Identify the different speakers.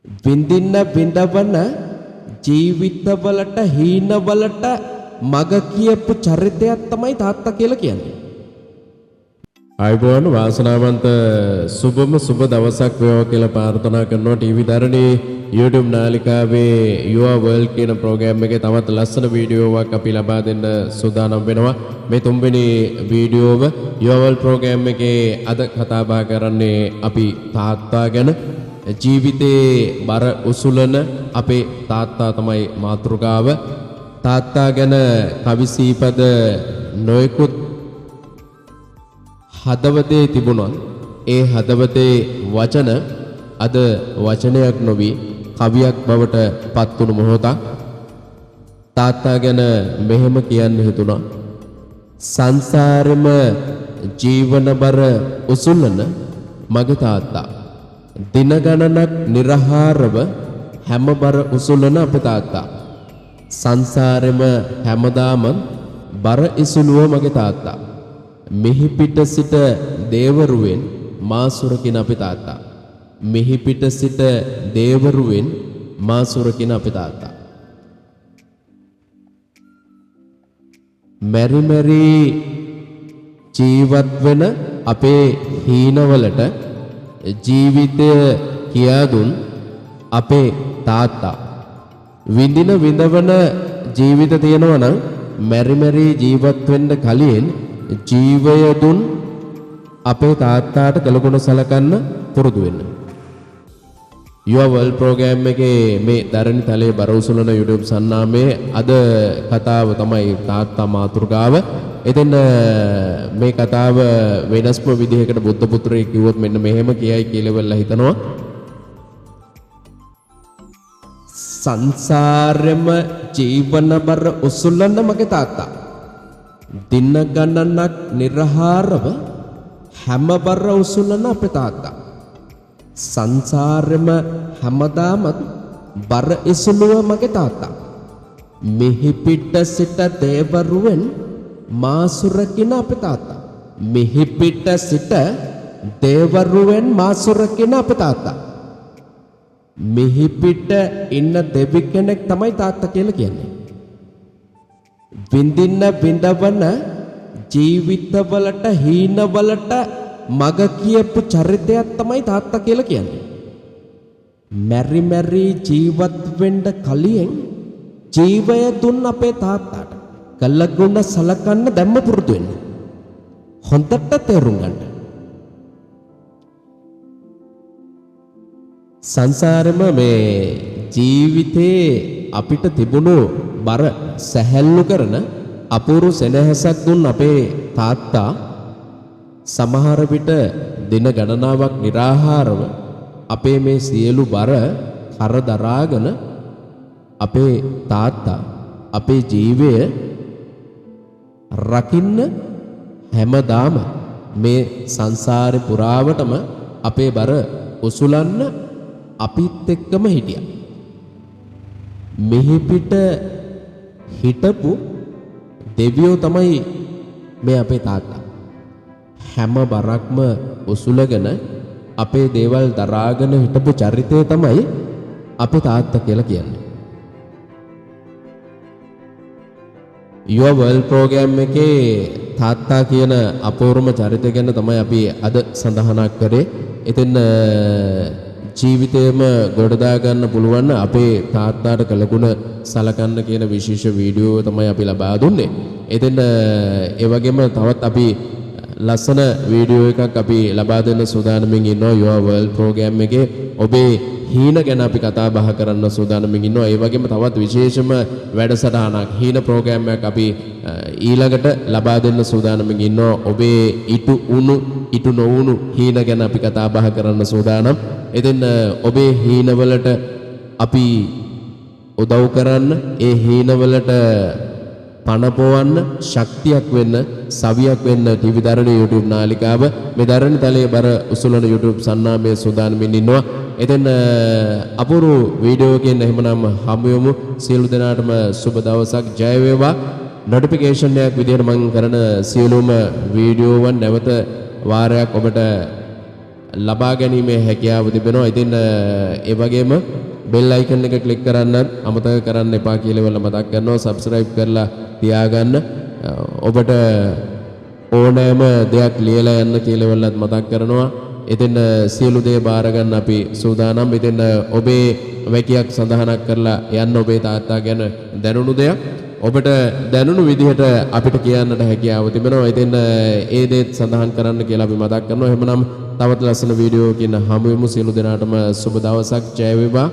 Speaker 1: විඳින්න විඳවන ජීවිතවලට හීනවලට මග කියපු චරිතයක් තමයි තාත්තා කියලා කියන්නේ.
Speaker 2: ආයුබෝවන් වාසනාවන්ත සුබම සුබ දවසක් වේවා කියලා ප්‍රාර්ථනා කරනවා ටීවී දරණේ YouTube නාලිකාවේ Your World කියන ප්‍රෝග්‍රෑම් එකේ තවත් ලස්සන වීඩියෝවක් අපි ලබා දෙන්න සූදානම් වෙනවා. මේ තුන්වෙනි වීඩියෝව Your World ප්‍රෝග්‍රෑම් එකේ අද කතා බහ කරන්නේ අපි තාත්තා ගැන. ජීවිතේ බර උසුලන අපේ තාත්තා තමයි මාතෘකාව. තාත්තා ගැන කවි සීපද නොයෙකුත් හදවතේ තිබුණොත් ඒ හදවතේ වචන අද වචනයක් නොවි කවියක් බවට පත් වුණු මොහොතක්. තාත්තා ගැන මෙහෙම කියන්න හිතුණා. සංසාරෙම ජීවනබර උසුලන මගේ තාත්තා. දින ගණනක් නිර්හාරව හැමබර උසුලන අපේ තාත්තා. සංසාරෙම හැමදාම බර ඉසුලුව මගේ තාත්තා. මිහි පිට සිට දේවරුවෙන් මා සුරකින අපේ තාත්තා. මිහි පිට සිට දේවරුවෙන් මා සුරකින අපේ තාත්තා. මෙරි මෙරි ජීවත් වෙන අපේ හීනවලට ජීවිතය කියා දුන් අපේ තාත්තා. විඳින විඳවන ජීවිත තියෙනවා නම් මෙරි මෙරි ජීවත් වෙන්න කලින් ජීවය දුන් අපේ තාත්තාට කළගුණ සලකන්න පුරුදු වෙන්න. Your World ප්‍රෝග්‍රෑම් එකේ මේ දරණි තලයේ බර උසුලන YouTube සන්නාමයේ අද කතාව තමයි තාත්තා මාතෘකාව. එතෙන් මේ කතාව වෙනස්ම විදිහකට බුද්ධ පුත්‍රයෙක් කිව්වොත් මෙන්න මෙහෙම කියයි කියලා වෙලා හිතනවා. සංසාරෙම ජීවන බර උසුලන මගේ තාත්තා. දින ගණනක් නිර්හාරව හැමබර උසුලන අපේ තාත්තා. සංසාරෙම හැමදාම බර ඉසුලුව මගේ තාත්තා. මිහි පිට සිට දේවරුවෙන් මා සුරකින අපේ තාත්තා. මිහි පිට සිට දේවරුවෙන් මා සුරකින අපේ තාත්තා. මිහි පිට ඉන්න දෙවි කෙනෙක් තමයි තාත්තා කියලා කියන්නේ. විඳින්න විඳවන ජීවිතවලට හීනවලට මග කියපු චරිතයක් තමයි තාත්තා කියලා කියන්නේ. මෙරි මෙරි ජීවත් වෙන්න කලින් ජීවය දුන්න අපේ තාත්තාට කළගුණ සලකන්න දැම්ම පුරුදු වෙන්න. හොඳට තේරුම් ගන්න. සංසාරෙම මේ ජීවිතේ අපිට තිබුණු බර සැහැල්ලු කරන අපූර්ව සෙනෙහසක් දුන් අපේ තාත්තා සමහර විට දින ගණනාවක් निराහාරව අපේ මේ සියලු බර කර දරාගෙන අපේ තාත්තා අපේ ජීවය රකින්න හැමදාම මේ සංසාරේ පුරාවටම අපේ බර උසුලන්න අපිත් එක්කම හිටියා. මෙහි පිට හිටපු දෙවියෝ තමයි මේ අපේ තාත්තා. හැම බරක්ම උසුලගෙන අපේ දේවල් දරාගෙන හිටපු චරිතය තමයි අපේ තාත්තා කියලා කියන්නේ. Your World ප්‍රෝග්‍රෑම් එකේ තාත්තා කියන අපූර්වම චරිතය ගැන තමයි අපි අද සඳහනක් කරේ. ඉතින් ජීවිතේම ගොඩදා ගන්න පුළුවන් අපේ තාත්තාට කළගුණ සලකන්න කියන විශේෂ වීඩියෝ තමයි අපි ලබා දුන්නේ. ඉතින් ඒ වගේම තවත් අපි ලස්සන වීඩියෝ එකක් අපි ලබා දෙන්න සූදානම්ින් ඉන්නවා Your World ප්‍රෝග්‍රෑම් එකේ. ඔබේ හීන ගැන අපි කතා බහ කරන්න සූදානම්ින් ඉන්නවා. ඒ වගේම තවත් විශේෂම වැඩසටහනක් හීන ප්‍රෝග්‍රෑම් එකක් අපි ඊළඟට ලබා දෙන්න සූදානම්ින් ඉන්නවා. ඔබේ ඉටු උණු ඉටු නොවුණු හීන ගැන අපි කතා බහ කරන්න සූදානම්. ඉතින් ඔබේ හීනවලට අපි උදව් කරන්න, ඒ හීනවලට පණ පොවන්න, ශක්තියක් වෙන්න, සවියක් වෙන්න ටීවී දරණේ YouTube නාලිකාව මේ දරණ තලයේ බර උසුලන YouTube සන්නාමයේ සූදානම්ින් ඉන්නවා. එතෙන් අපූර්ව වීඩියෝ එකකින් එහෙමනම් හමු වෙමු. සියලු දෙනාටම සුබ දවසක්, ජය වේවා. නොටිෆිකේෂන් එකක් විදියට මම කරන සියලුම වීඩියෝවන් නැවත වාරයක් ඔබට ලබා ගැනීමේ හැකියාව තිබෙනවා. ඉතින් ඒ වගේම බෙල් අයිකන් එක ක්ලික් කරන්න අමතක කරන්න එපා කියලා වල මතක් කරනවා. සබ්ස්ක්‍රයිබ් කරලා තියාගන්න. ඔබට ඕනෑම දෙයක් ලියලා යන්න කියලා වලත් මතක් කරනවා. ඉතින් සියලු දේ බාර ගන්න අපි සූදානම්. ඉතින් ඔබේ වැකියක් සඳහනක් කරලා යන්න ඔබේ තාත්තා ගැන දැනුණු දෙයක් ඔබට දැනුණු විදිහට අපිට කියන්නට හැකියාව තිබෙනවා. ඉතින් ඒ දේත් සඳහන් කරන්න කියලා අපි මතක් කරනවා. එහෙමනම් තවත් ලස්සන වීඩියෝකින් හමු වෙමු. සියලු දෙනාටම සුබ දවසක්. ජය වේවා.